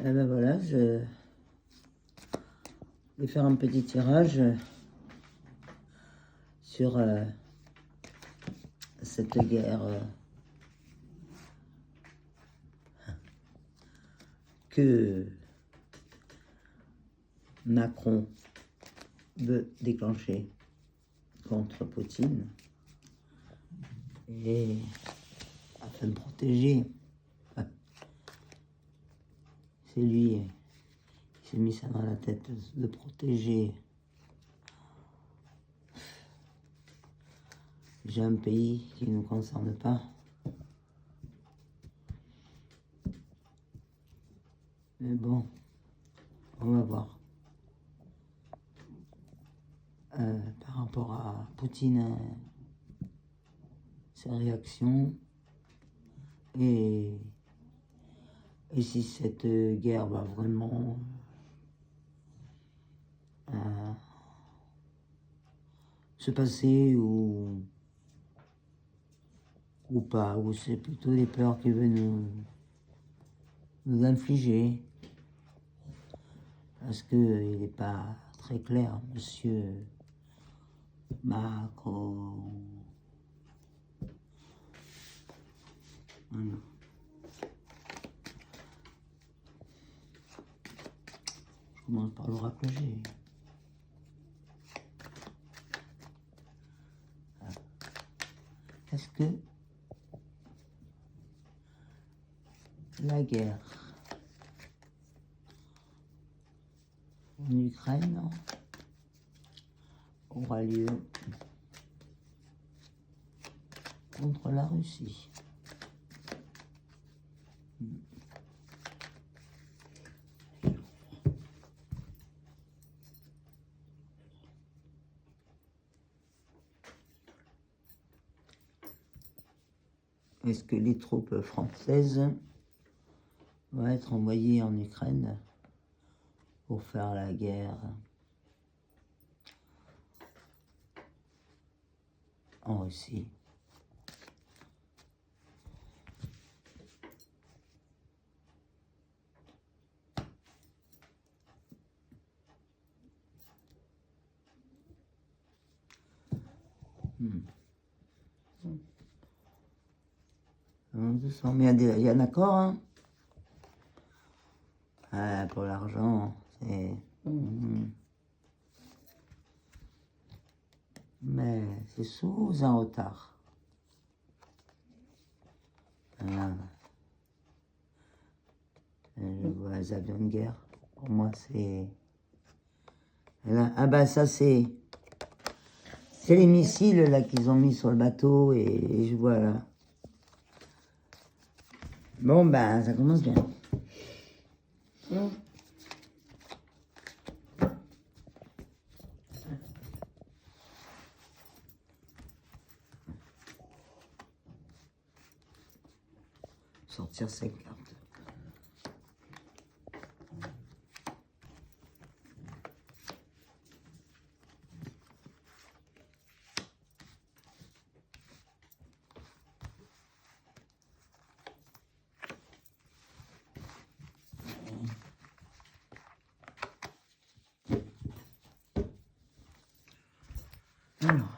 Et ben voilà, je vais faire un petit tirage sur cette guerre que Macron veut déclencher contre Poutine et afin de protéger. C'est lui qui s'est mis ça dans la tête de protéger. J'ai un pays qui ne nous concerne pas. Mais bon, on va voir. Par rapport à Poutine, ses réactions et si cette guerre va vraiment se passer ou pas, ou c'est plutôt des peurs qu'il veut nous infliger. Parce qu'il n'est pas très clair, monsieur Macron. Voilà. Je commence par l'oracle G. Est-ce que la guerre en Ukraine aura lieu contre la Russie? Est-ce que les troupes françaises vont être envoyées en Ukraine pour faire la guerre en Russie? Mais il y a un accord, hein? Pour l'argent, c'est... Mais c'est sous un retard. Voilà. Je vois les avions de guerre. Pour moi, c'est... Là. Ah bah ça, c'est... C'est les missiles là qu'ils ont mis sur le bateau et je vois là. Bon ben, ça commence bien. Sortir 5 cartes. Alors.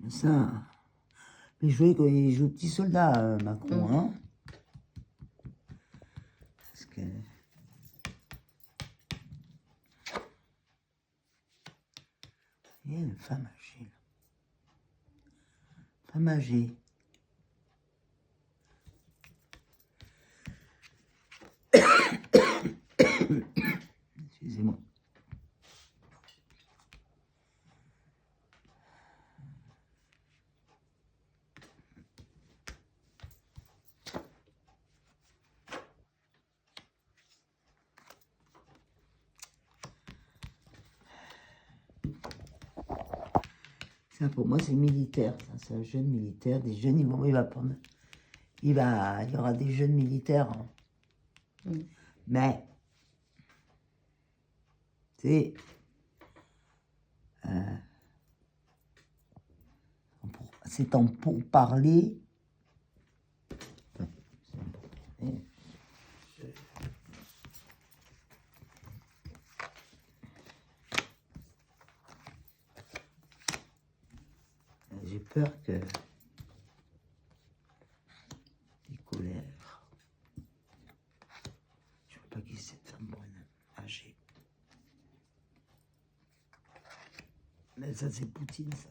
Ça, il joue petit soldat, Macron, hein. Parce que... Il y a une femme âgée, là. Femme âgée. Excusez-moi. Ça, pour moi, c'est militaire. C'est un jeune militaire. Des jeunes, il va prendre. Il y aura des jeunes militaires. Hein. Mais, c'est c'est en pourparlers. J'ai peur que les colères. Je ne veux pas qui c'est cette femme brune âgée. Mais ça, c'est Poutine, ça.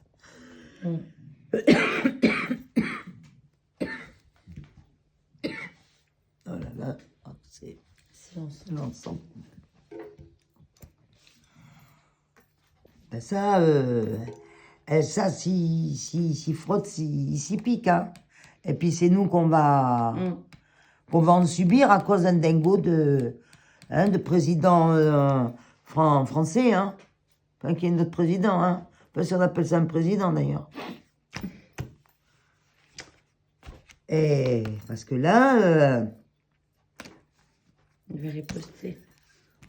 Oh là là, oh, c'est l'ensemble. Ben ça, ça s'y frotte, s'y pique. Hein. Et puis c'est nous qu'on va en subir à cause d'un dingo de président français. Hein. Enfin, qui est notre président. Hein. Pas si on appelle ça un président d'ailleurs. Et parce que là... il va riposter.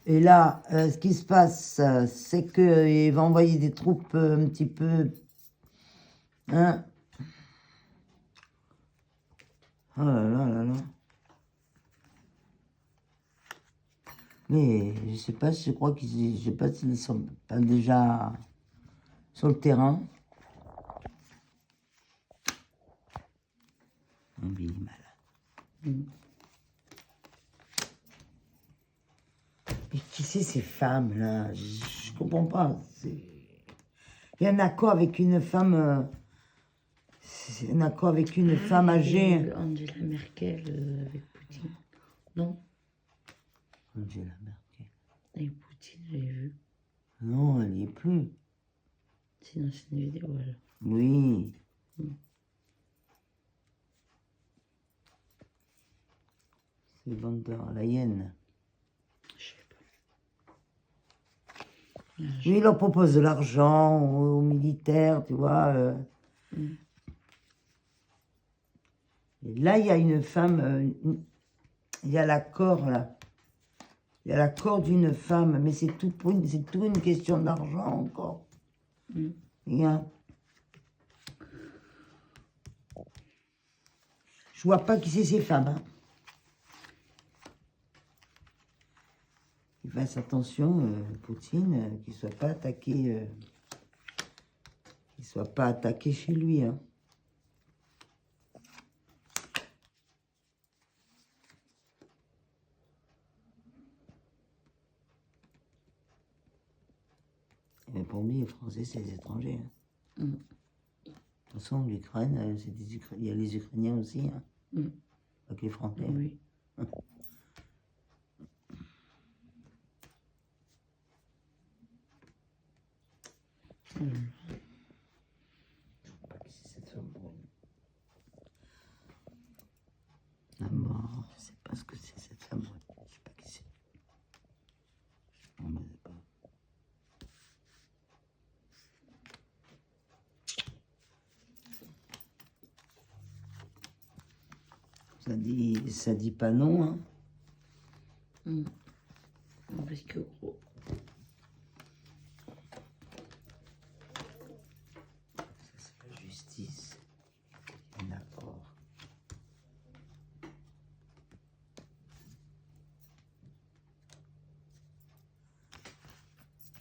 Et là, ce qui se passe, c'est qu'il va envoyer des troupes un petit peu... Hein. Oh là là là là. Mais je sais pas, je crois qu'ils, je sais pas s'ils sont pas déjà sur le terrain. Il est malade. Mais qui c'est ces femmes-là? Je comprends pas. Il y a un accord avec une femme... c'est un accord avec une femme âgée. Angela Merkel avec Poutine. Non? Angela Merkel. Avec Poutine, j'ai vu. Non, elle n'y est plus. Sinon, c'est une vidéo, alors. Oui. C'est von der Leyen. Je sais pas. Oui, il leur propose de l'argent aux militaires, tu vois. Et là, il y a une femme, il y a l'accord, là. Il y a l'accord d'une femme, mais c'est tout une question d'argent encore. Rien. Je vois pas qui c'est ces femmes. Hein. Il fasse attention, Poutine, qu'il soit pas attaqué, chez lui. Hein. Mais pour lui, les Français, c'est les étrangers. Hein. De toute façon, l'Ukraine, il y a les Ukrainiens aussi. Hein. Pas que les Français. Oui. Je ne sais pas qui c'est cette femme brune. La mort, je ne sais pas ce que c'est cette femme brune. Je ne sais pas qui c'est. On ne sait pas. Ça dit pas non, hein. Parce que gros. Ça, c'est la justice. Un accord.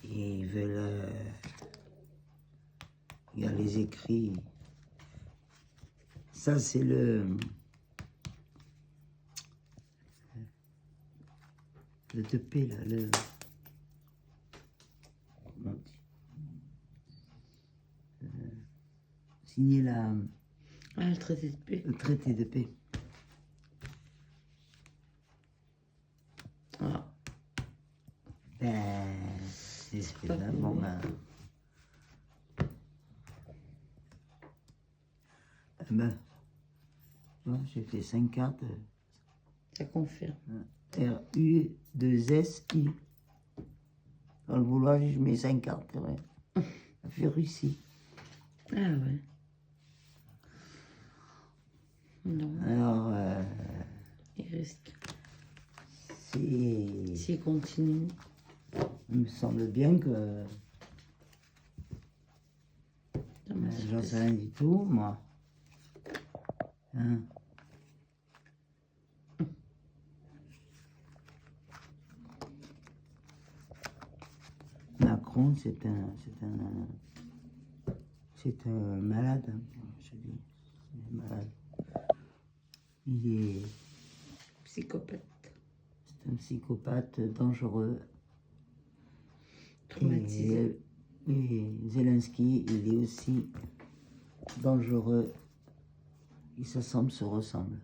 Et ils veulent... il y a les écrits. Ça, c'est le TP, là, comment on dit, signer Ah, le traité de paix. le traité de paix. Ah. Ben, c'est pas là, cool, bon, hein. J'ai fait 5 cartes. Ça confirme. R-U-2-S-I. Dans le vouloir, je mets 5 cartes, c'est vrai. Ça fait Russie. Ah ouais. Non. Alors, Il risque. c'est... S'il continue. Il me semble bien que... Dans ma j'en sais rien du tout, moi. Hein. Macron, c'est un malade, hein, je dis. C'est un malade. Il est... Psychopathe. C'est un psychopathe dangereux. Traumatisé. Et Zelensky, il est aussi dangereux. Ils se ressemblent.